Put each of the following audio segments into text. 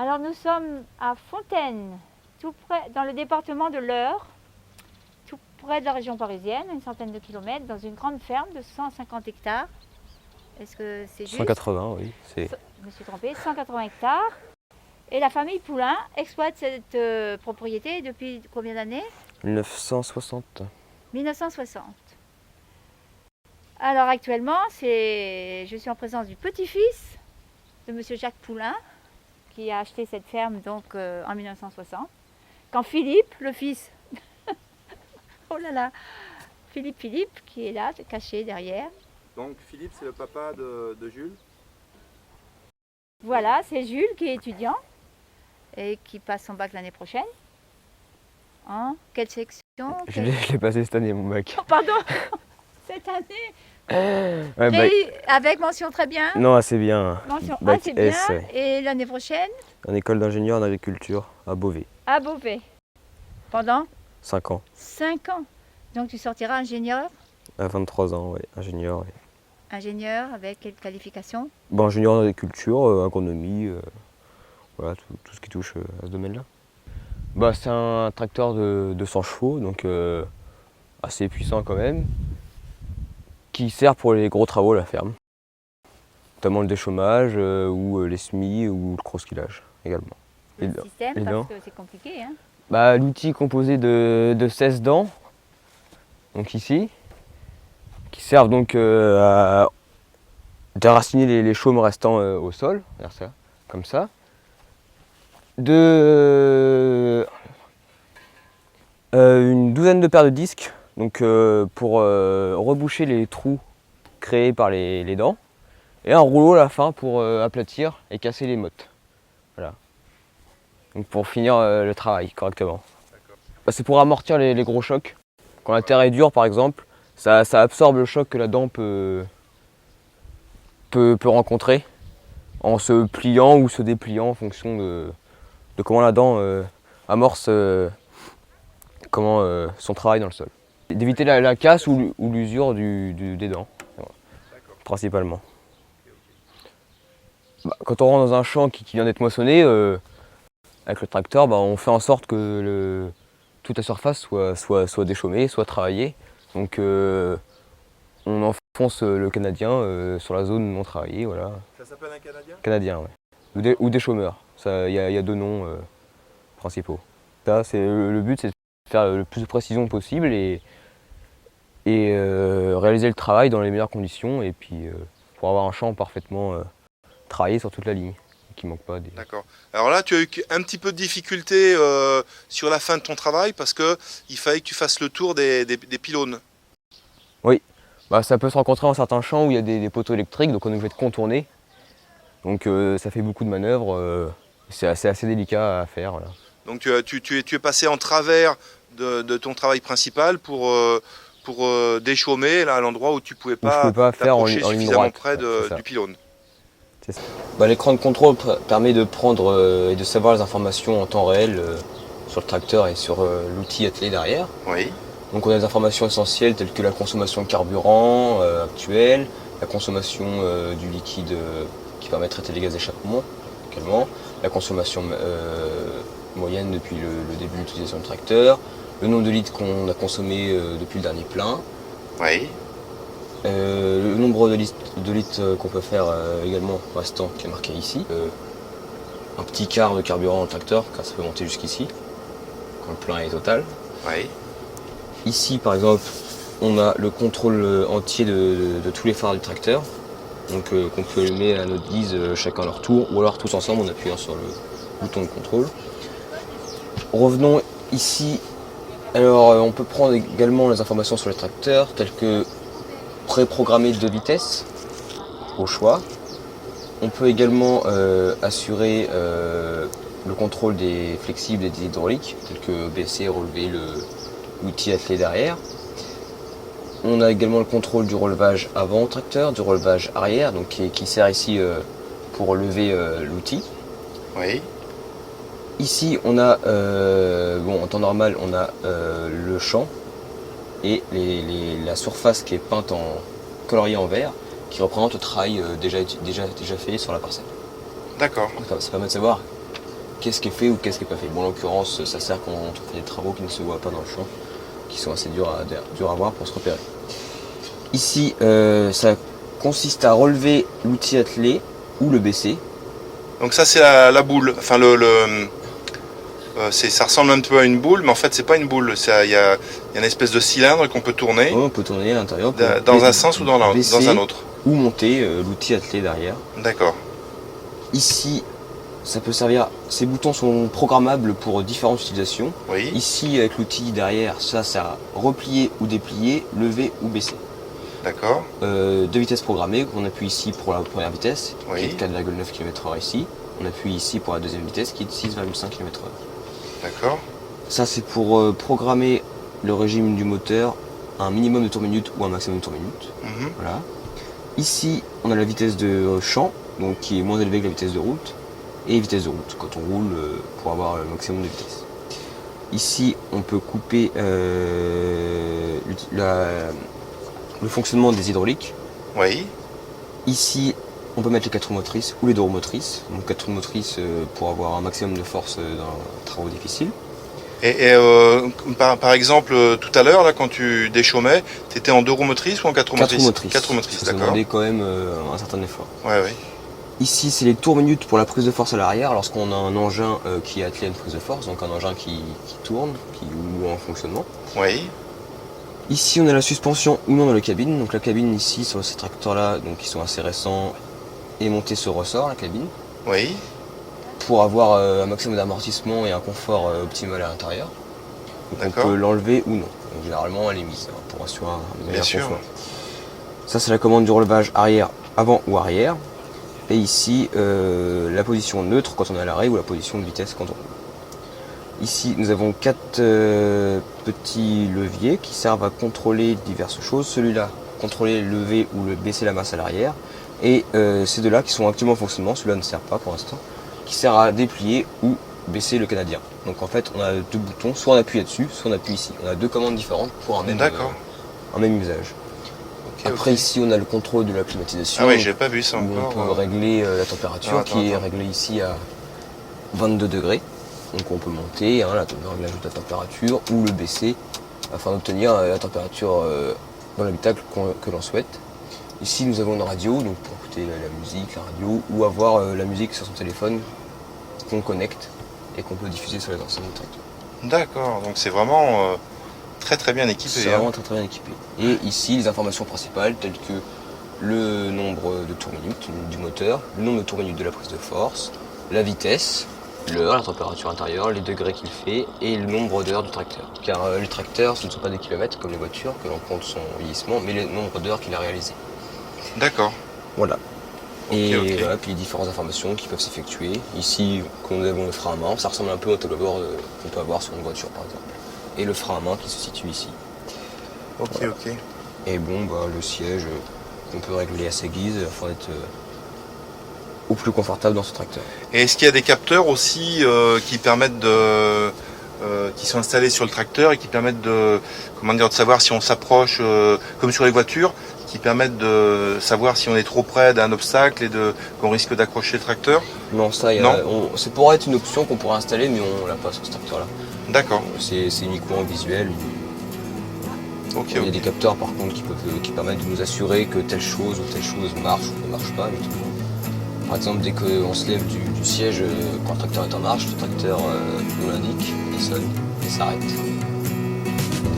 Alors nous sommes à Fontaine, tout près, dans le département de l'Eure, tout près de la région parisienne, une centaine de kilomètres, dans une grande ferme de 150 hectares. Est-ce que c'est juste? 180, oui. Je me suis trompée, 180 hectares. Et la famille Poulain exploite cette propriété depuis combien d'années? 1960. 1960. Alors actuellement, je suis en présence du petit-fils de monsieur Jacques Poulain, qui a acheté cette ferme donc en 1960. Quand Philippe, le fils, oh là là, Philippe, qui est là, caché derrière. Donc Philippe, c'est le papa de Jules. Voilà, c'est Jules qui est étudiant et qui passe son bac l'année prochaine. En quelle section? Je l'ai passé cette année, mon bac. Oh, pardon. Cette année, Ouais, avec mention très bien. non, assez bien. Mention Bac assez bien. S, ouais. Et l'année prochaine, En école d'ingénieur en agriculture à Beauvais. à Beauvais. Pendant 5 ans. 5 ans. Donc tu sortiras ingénieur. À 23 ans, ouais. Ingénieur. Ouais. Ingénieur avec quelle qualification? Bon, ingénieur en agriculture, agronomie, voilà, tout ce qui touche à ce domaine-là. Bah, c'est un tracteur de 200 chevaux, donc assez puissant quand même, qui sert pour les gros travaux à la ferme. Notamment le déchômage, ou les semis, ou le cross-killage également. Le système, les dents. parce que c'est compliqué. Hein. Bah, l'outil est composé de 16 dents, donc ici, qui servent donc à déraciner les chaumes restants au sol, ça, comme ça. Une douzaine de paires de disques, donc pour reboucher les trous créés par les dents, et un rouleau à la fin pour aplatir et casser les mottes. Voilà. Donc pour finir le travail correctement. Bah, c'est pour amortir les gros chocs. Quand la terre est dure par exemple, ça absorbe le choc que la dent peut rencontrer en se pliant ou se dépliant en fonction de comment la dent amorce son travail dans le sol. D'éviter la casse ou l'usure des dents, voilà, principalement. Bah, quand on rentre dans un champ qui vient d'être moissonné, avec le tracteur, bah, on fait en sorte que toute la surface soit déchaumée, soit travaillée. Donc on enfonce le canadien sur la zone non travaillée. Voilà. Ça s'appelle un Canadien? Canadien, ouais. Ou des chômeurs. Il y a deux noms principaux. Ça, le but, c'est de faire le plus de précision possible et réaliser le travail dans les meilleures conditions et puis pour avoir un champ parfaitement travaillé sur toute la ligne, qui manque pas des... D'accord. Alors là, tu as eu un petit peu de difficulté sur la fin de ton travail parce qu'il fallait que tu fasses le tour des pylônes. Oui, bah, ça peut se rencontrer dans certains champs où il y a des poteaux électriques, donc on est obligé de contourner. Donc ça fait beaucoup de manœuvres, c'est assez délicat à faire. Voilà. Donc tu es passé en travers de ton travail principal pour déchaumer là, à l'endroit où tu ne pouvais pas t'approcher suffisamment près du pylône. Bah, l'écran de contrôle permet de prendre et de savoir les informations en temps réel sur le tracteur et sur l'outil attelé derrière. Oui. Donc on a des informations essentielles telles que la consommation de carburant actuelle, la consommation du liquide qui permet de traiter les gaz d'échappement également, la consommation moyenne depuis le début de l'utilisation du tracteur, le nombre de litres qu'on a consommé depuis le dernier plein. Oui. Le nombre de litres qu'on peut faire également restant qui est marqué ici. Un petit quart de carburant dans le tracteur car ça peut monter jusqu'ici quand le plein est total. Oui. Ici par exemple on a le contrôle entier de tous les phares du tracteur. Donc qu'on peut allumer à notre guise chacun à leur tour ou alors tous ensemble en appuyant sur le bouton de contrôle. Revenons ici. Alors on peut prendre également les informations sur le tracteur telles que préprogrammer 2 vitesses au choix. On peut également assurer le contrôle des flexibles et des hydrauliques, tels que baisser et relever l'outil attelé derrière. On a également le contrôle du relevage avant tracteur, du relevage arrière, donc qui sert ici pour lever l'outil. Oui. Ici on a, en temps normal, on a le champ et la surface qui est peinte en colorié en vert, qui représente le travail déjà fait sur la parcelle. D'accord. Ça permet de savoir qu'est-ce qui est fait ou qu'est-ce qui n'est pas fait. Bon, en l'occurrence, ça sert quand on fait des travaux qui ne se voient pas dans le champ, qui sont assez durs à voir pour se repérer. Ici, ça consiste à relever l'outil attelé ou le baisser. Donc ça c'est la boule, enfin ça ressemble un peu à une boule, mais en fait c'est pas une boule, il y a une espèce de cylindre qu'on peut tourner. Ouais, on peut tourner à l'intérieur. Dans un sens ou dans un autre. Ou monter l'outil attelé derrière. D'accord. Ici, ça peut servir, ces boutons sont programmables pour différentes utilisations. Oui. Ici, avec l'outil derrière, ça sert à replier ou déplier, lever ou baisser. D'accord. Deux vitesses programmées, on appuie ici pour la première vitesse, oui. qui est de 4,9 km/h ici. On appuie ici pour la deuxième vitesse, qui est de 6,5 km/h. D'accord. Ça, c'est pour programmer le régime du moteur, un minimum de tours minute ou un maximum de tours minute. Voilà. Ici, on a la vitesse de champ, donc qui est moins élevée que la vitesse de route, et vitesse de route, quand on roule pour avoir le maximum de vitesse. Ici, on peut couper le fonctionnement des hydrauliques. Oui. Ici, on peut mettre les 4 roues motrices ou les 2 roues motrices. Donc 4 roues motrices pour avoir un maximum de force dans les travaux difficiles. Et par exemple, tout à l'heure, là, quand tu déchaumais, tu étais en 2 roues motrices ou en 4 roues motrices? 4 roues motrices. 4 roues motrices, ça demandait quand même un certain effort. Ouais, oui. Ici, c'est les tours minutes pour la prise de force à l'arrière, lorsqu'on a un engin qui est attelé à une prise de force, donc un engin qui tourne, ou en fonctionnement. Oui. Ici, on a la suspension ou non dans la cabine. Donc la cabine ici, sur ces tracteurs-là, donc qui sont assez récents, est montée sur ressort, la cabine. Oui. Pour avoir un maximum d'amortissement et un confort optimal à l'intérieur. Donc on peut l'enlever ou non. Donc, généralement, elle est mise pour assurer un meilleur confort. Ça, c'est la commande du relevage arrière, avant ou arrière. Et ici, la position neutre quand on est à l'arrêt ou la position de vitesse quand on roule. Ici, nous avons 4 petits leviers qui servent à contrôler diverses choses. Celui-là, contrôler, lever ou baisser la masse à l'arrière. Et ces deux-là qui sont actuellement en fonctionnement, celui-là ne sert pas pour l'instant, qui sert à déplier ou baisser le canadien. Donc en fait, on a 2 boutons, soit on appuie là-dessus, soit on appuie ici. On a 2 commandes différentes pour un même usage. Après ici, on a le contrôle de la climatisation. Ah oui, j'ai pas vu ça encore. On peut régler la température qui est réglée ici à 22 degrés. Donc on peut monter le réglage de la température ou le baisser afin d'obtenir la température dans l'habitacle que l'on souhaite. Ici nous avons une radio, donc pour écouter la musique, la radio, ou avoir la musique sur son téléphone qu'on connecte et qu'on peut diffuser sur les enceintes du tracteur. D'accord, donc c'est vraiment très très bien équipé. C'est vraiment très bien équipé. Et ici les informations principales telles que le nombre de tours minutes du moteur, le nombre de tours minutes de la prise de force, la vitesse, l'heure, la température intérieure, les degrés qu'il fait et le nombre d'heures du tracteur. Car les tracteurs, ce ne sont pas des kilomètres comme les voitures que l'on compte son vieillissement, mais le nombre d'heures qu'il a réalisé. D'accord. Voilà. Voilà, puis les différentes informations qui peuvent s'effectuer. Ici, quand nous avons le frein à main, ça ressemble un peu au tableau de bord qu'on peut avoir sur une voiture par exemple. Et le frein à main qui se situe ici. Ok. Et bon, le siège qu'on peut régler à sa guise afin d'être au plus confortable dans ce tracteur. Et est-ce qu'il y a des capteurs aussi qui permettent qui sont installés sur le tracteur et qui permettent de savoir si on s'approche, comme sur les voitures, qui permettent de savoir si on est trop près d'un obstacle et qu'on risque d'accrocher le tracteur? Non, c'est pour être une option qu'on pourrait installer, mais on l'a pas sur ce tracteur-là. D'accord. C'est uniquement visuel. Il y a des capteurs par contre qui permettent de nous assurer que telle chose marche ou ne marche pas. Par exemple, dès qu'on se lève du siège, quand le tracteur est en marche, le tracteur nous l'indique, il sonne et s'arrête.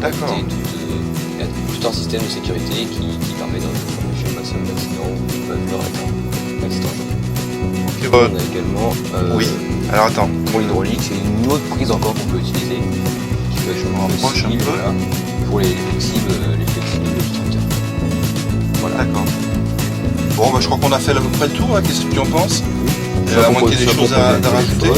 D'accord. Il y a tout un système de sécurité qui permet d'empêcher le maximum d'accidents ou de réduire l'accident. On a également alors attends. Pour l'hydraulique, c'est une autre prise encore qu'on peut utiliser, qui peut être rapproche un peu. Pour les flexibles du tracteur. Voilà. D'accord. Bon, je crois qu'on a fait à peu près le tour. Qu'est-ce que tu en penses? À moins qu'il y ait des choses à rajouter.